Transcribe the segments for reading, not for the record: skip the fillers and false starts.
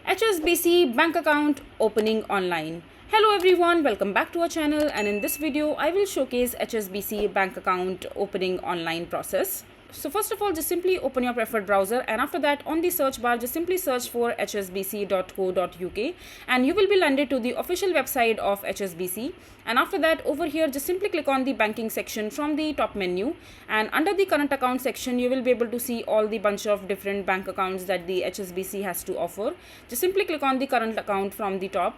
HSBC bank account opening online. Hello everyone, welcome back to our channel, and in this video I will showcase HSBC bank account opening online process. So first of all, just simply open your preferred browser, and after that on the search bar just simply search for hsbc.co.uk and you will be landed to the official website of HSBC. And after that, over here just simply click on the banking section from the top menu, and under the current account section you will be able to see all the bunch of different bank accounts that the HSBC has to offer. Just simply click on the current account from the top.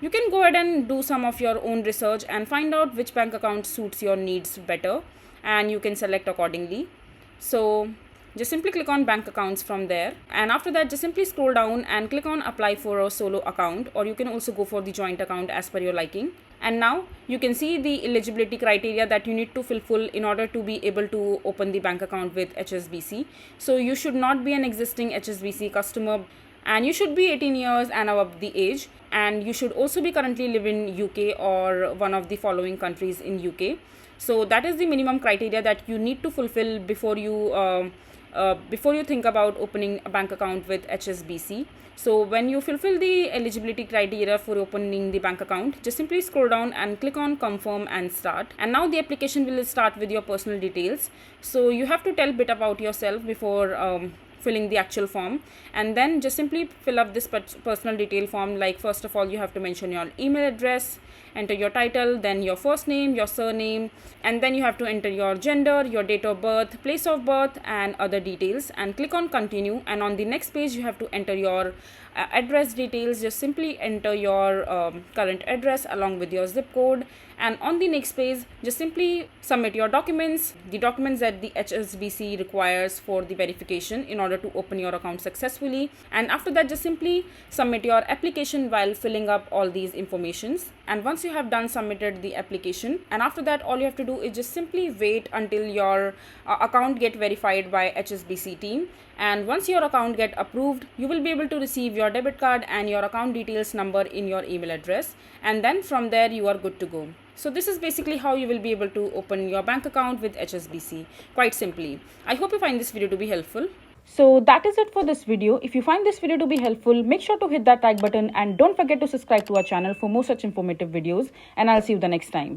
You can go ahead and do some of your own research and find out which bank account suits your needs better, and you can select accordingly. So just simply click on bank accounts from there, and after that just simply scroll down and click on apply for a solo account, or you can also go for the joint account as per your liking. And now you can see the eligibility criteria that you need to fulfill in order to be able to open the bank account with HSBC. So you should not be an existing HSBC customer, and you should be 18 years and above the age, and you should also be currently live in UK or one of the following countries in UK. So that is the minimum criteria that you need to fulfill before you think about opening a bank account with HSBC. So when you fulfill the eligibility criteria for opening the bank account, just simply scroll down and click on confirm and start. And now the application will start with your personal details. So you have to tell a bit about yourself before filling the actual form, and then just simply fill up this personal detail form. Like, first of all, you have to mention your email address, enter your title, then your first name, your surname, and then you have to enter your gender, your date of birth, place of birth, and other details, and click on continue. And on the next page you have to enter your address details. Just simply enter your current address along with your zip code, and on the next page just simply submit your documents, the documents that the HSBC requires for the verification in order to open your account successfully. And after that just simply submit your application while filling up all these informations. And once you have done submitted the application, and after that all you have to do is just simply wait until your account get verified by HSBC team. And once your account get approved, you will be able to receive your debit card and your account details number in your email address, and then from there you are good to go. So this is basically how you will be able to open your bank account with HSBC, quite simply. I hope you find this video to be helpful. So that is it for this video. If you find this video to be helpful, make sure to hit that like button and don't forget to subscribe to our channel for more such informative videos, and I'll see you the next time.